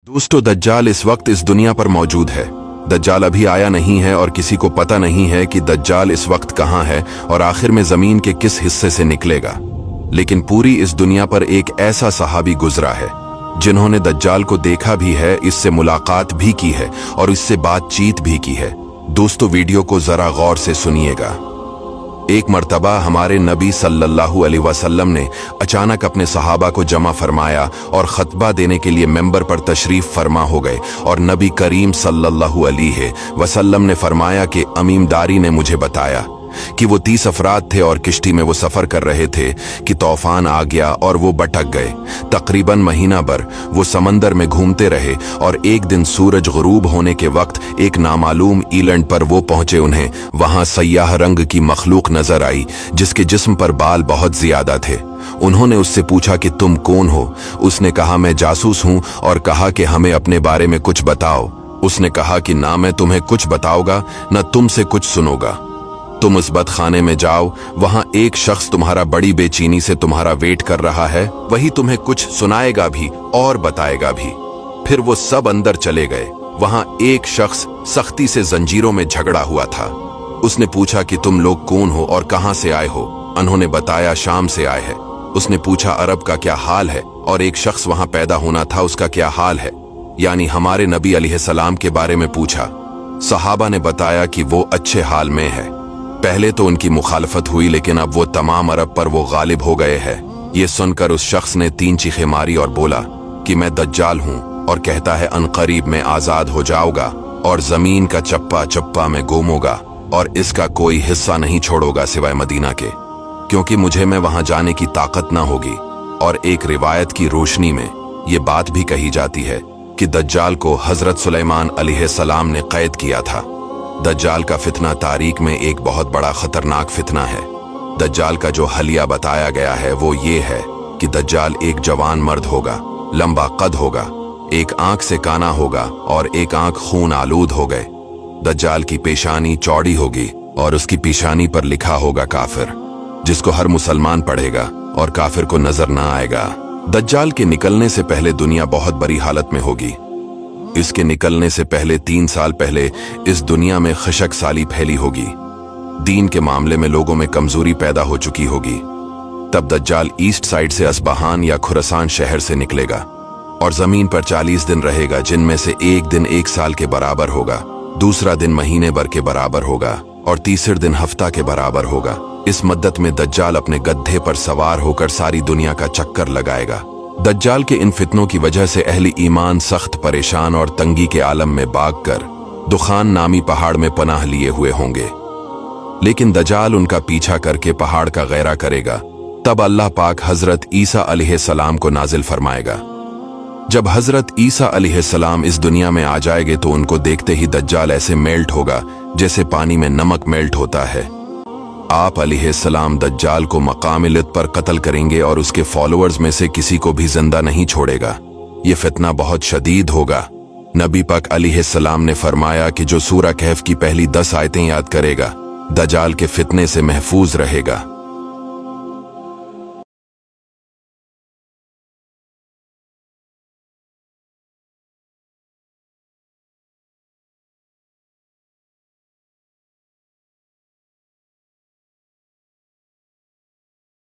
दोस्तों, दज्जाल इस वक्त इस दुनिया पर मौजूद है। दज्जाल अभी आया नहीं है और किसी को पता नहीं है कि दज्जाल इस वक्त कहाँ है और आखिर में जमीन के किस हिस्से से निकलेगा। लेकिन पूरी इस दुनिया पर एक ऐसा सहाबी गुजरा है जिन्होंने दज्जाल को देखा भी है, इससे मुलाकात भी की है और इससे बातचीत भी की है। दोस्तों, वीडियो को जरा गौर से सुनिएगा। एक मर्तबा हमारे नबी सल्लल्लाहु अलैहि वसल्लम ने अचानक अपने सहाबा को जमा फरमाया और खतबा देने के लिए मेंबर पर तशरीफ फरमा हो गए और नबी करीम सल्लल्लाहु अलैहि वसल्लम ने फरमाया कि अमीमदारी ने मुझे बताया कि वो 30 अफराद थे और किश्ती में वो सफर कर रहे थे कि तूफान आ गया और वो भटक गए। तकरीबन महीना भर वो समंदर में घूमते रहे और एक दिन सूरज गुरूब होने के वक्त एक नामालूम ईलैंड पर वो पहुंचे। उन्हें वहां सयाह रंग की मखलूक नजर आई जिसके जिस्म पर बाल बहुत ज्यादा थे। उन्होंने उससे पूछा कि तुम कौन हो? उसने कहा, मैं जासूस हूं, और कहा कि हमें अपने बारे में कुछ बताओ। उसने कहा कि ना मैं तुम्हें कुछ बताऊंगा न तुमसे कुछ सुनूंगा। तुम उस बदखाने में जाओ, वहां एक शख्स तुम्हारा बड़ी बेचैनी से तुम्हारा वेट कर रहा है, वही तुम्हें कुछ सुनाएगा भी और बताएगा भी। फिर वो सब अंदर चले गए। वहां एक शख्स सख्ती से जंजीरों में झगड़ा हुआ था। उसने पूछा कि तुम लोग कौन हो और कहां से आए हो? उन्होंने बताया, शाम से आए हैं। उसने पूछा, अरब का क्या हाल है? और एक शख्स वहां पैदा होना था, उसका क्या हाल है? यानी हमारे नबी अलैहिस्सलाम के बारे में पूछा। सहाबा ने बताया कि वो अच्छे हाल में है। पहले तो उनकी मुखालफत हुई, लेकिन अब वो तमाम अरब पर वो गालिब हो गए हैं। ये सुनकर उस शख्स ने 3 चीखें मारी और बोला कि मैं दज्जाल हूं और कहता है अनकरीब में आजाद हो जाऊंगा और जमीन का चप्पा चप्पा में घूमूंगा और इसका कोई हिस्सा नहीं छोड़ूंगा सिवाय मदीना के, क्योंकि मुझे में वहां जाने की ताकत ना होगी। और एक रिवायत की रोशनी में ये बात भी कही जाती है कि दज्जाल को हजरत सुलेमान अलैहिस्सलाम ने कैद किया था। दज्जाल का फितना तारीख में एक बहुत बड़ा खतरनाक फितना है। दज्जाल का जो हलिया बताया गया है वो ये है कि दज्जाल एक जवान मर्द होगा, लंबा कद होगा, एक आंख से काना होगा और एक आंख खून आलूद हो गए। दज्जाल की पेशानी चौड़ी होगी और उसकी पेशानी पर लिखा होगा काफिर, जिसको हर मुसलमान पढ़ेगा और काफिर को नजर ना आएगा। दज्जाल के निकलने से पहले दुनिया बहुत बुरी हालत में होगी। इसके निकलने से पहले 3 साल पहले इस दुनिया में खशक साली फैली होगी। दीन के मामले में लोगों में कमजोरी पैदा हो चुकी होगी। तब दज्जाल ईस्ट साइड से अस्बहान या खुरासान शहर से निकलेगा और जमीन पर 40 दिन रहेगा, जिनमें से एक दिन 1 साल के बराबर होगा, दूसरा दिन महीने भर के बराबर होगा और तीसरे दिन हफ्ता के बराबर होगा। इस मद्दत में दज्जाल अपने गड्ढे पर सवार होकर सारी दुनिया का चक्कर लगाएगा। दज्जाल के इन फितनों की वजह से अहले ईमान सख्त परेशान और तंगी के आलम में भागकर दुखान नामी पहाड़ में पनाह लिए हुए होंगे। लेकिन दज्जाल उनका पीछा करके पहाड़ का गैरा करेगा। तब अल्लाह पाक हजरत ईसा अलैहिस्सलाम को नाजिल फरमाएगा। जब हजरत ईसा अलैहिस्सलाम इस दुनिया में आ जाएंगे तो उनको देखते ही दज्जाल ऐसे मेल्ट होगा जैसे पानी में नमक मेल्ट होता है। आप अलैहिस्सलाम दज्जाल को मकामिलत पर कत्ल करेंगे और उसके फॉलोअर्स में से किसी को भी जिंदा नहीं छोड़ेगा। ये फितना बहुत शदीद होगा। नबी पाक अलैहिस्सलाम ने फरमाया कि जो सूरह कहफ की पहली 10 आयतें याद करेगा दज्जाल के फितने से महफूज रहेगा।